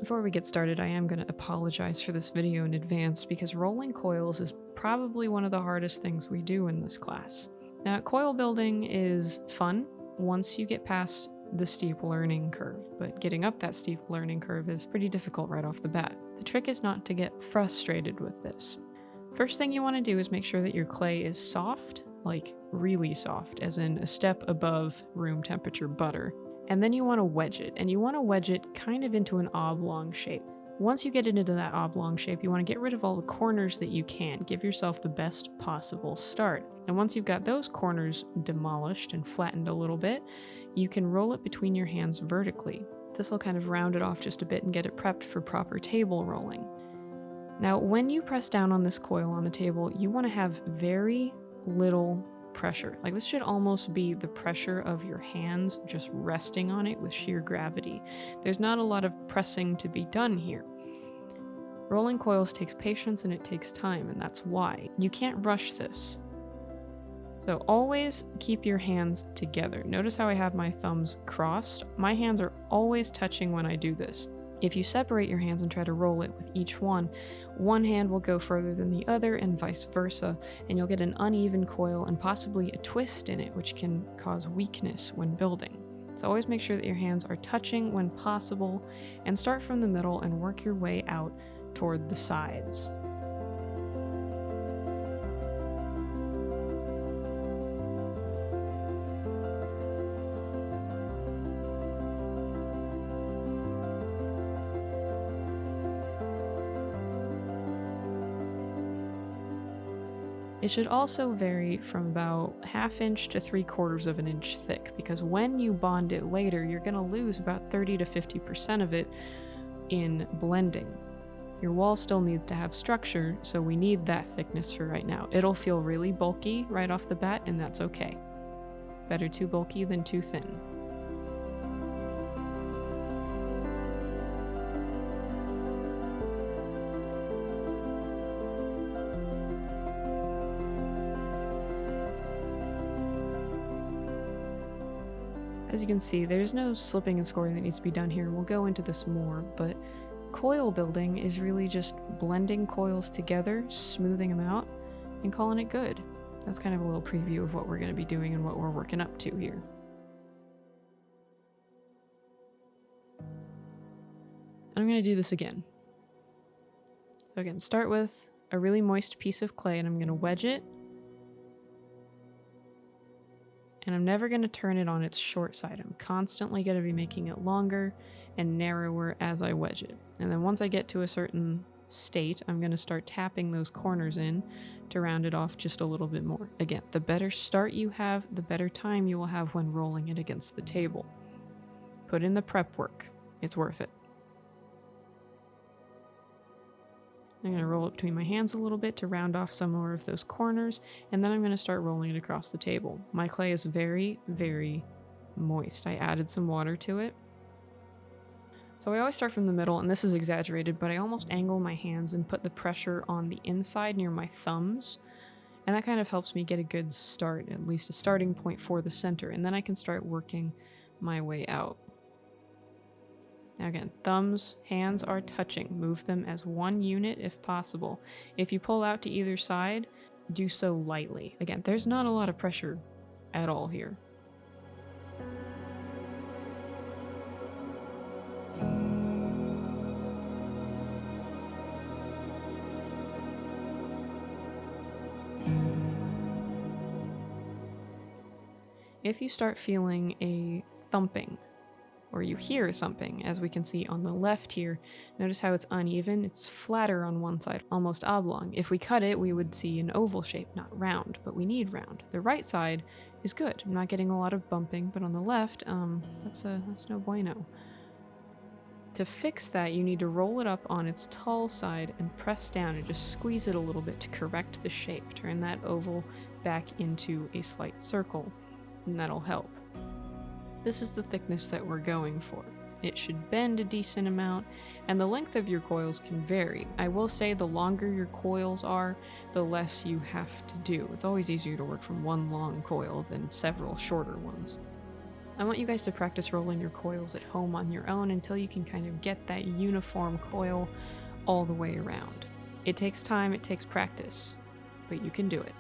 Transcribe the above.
Before we get started, I am going to apologize for this video in advance because rolling coils is probably one of the hardest things we do in this class. Now, coil building is fun once you get past the steep learning curve, but getting up that steep learning curve is pretty difficult right off the bat. The trick is not to get frustrated with this. First thing you want to do is make sure that your clay is soft, like really soft, as in a step above room temperature butter. And then you want to wedge it, and you want to wedge it kind of into an oblong shape. Once you get it into that oblong shape, you want to get rid of all the corners that you can. Give yourself the best possible start. And once you've got those corners demolished and flattened a little bit, you can roll it between your hands vertically. This will kind of round it off just a bit and get it prepped for proper table rolling. Now, when you press down on this coil on the table, you want to have very little pressure. Like, this should almost be the pressure of your hands just resting on it with sheer gravity. There's not a lot of pressing to be done here. Rolling coils takes patience and it takes time, and that's why. You can't rush this. So always keep your hands together. Notice how I have my thumbs crossed? My hands are always touching when I do this. If you separate your hands and try to roll it with each one hand will go further than the other and vice versa, and you'll get an uneven coil and possibly a twist in it, which can cause weakness when building. So always make sure that your hands are touching when possible, and start from the middle and work your way out toward the sides. It should also vary from about 1/2 inch to 3/4 of an inch thick, because when you bond it later, you're going to lose about 30 to 50% of it in blending. Your wall still needs to have structure, so we need that thickness for right now. It'll feel really bulky right off the bat, and that's okay. Better too bulky than too thin. As you can see, there's no slipping and scoring that needs to be done here. We'll go into this more, but coil building is really just blending coils together, smoothing them out, and calling it good. That's kind of a little preview of what we're going to be doing and what we're working up to here. I'm going to do this again. So again, start with a really moist piece of clay, and I'm going to wedge it. And I'm never going to turn it on its short side. I'm constantly going to be making it longer and narrower as I wedge it. And then once I get to a certain state, I'm going to start tapping those corners in to round it off just a little bit more. Again, the better start you have, the better time you will have when rolling it against the table. Put in the prep work. It's worth it. I'm going to roll it between my hands a little bit to round off some more of those corners, and then I'm going to start rolling it across the table. My clay is very, very moist. I added some water to it. So I always start from the middle, and this is exaggerated, but I almost angle my hands and put the pressure on the inside near my thumbs, and that kind of helps me get a good start, at least a starting point for the center, and then I can start working my way out. Now again, thumbs, hands are touching. Move them as one unit if possible. If you pull out to either side, do so lightly. Again, there's not a lot of pressure at all here. If you start feeling a thumping, or you hear thumping, as we can see on the left here, notice how it's uneven. It's flatter on one side, almost oblong. If we cut it, we would see an oval shape, not round, but we need round. The right side is good. I'm not getting a lot of bumping, but on the left, that's no bueno. To fix that, you need to roll it up on its tall side and press down and just squeeze it a little bit to correct the shape. Turn that oval back into a slight circle, and that'll help. This is the thickness that we're going for. It should bend a decent amount, and the length of your coils can vary. I will say the longer your coils are, the less you have to do. It's always easier to work from one long coil than several shorter ones. I want you guys to practice rolling your coils at home on your own until you can kind of get that uniform coil all the way around. It takes time, it takes practice, but you can do it.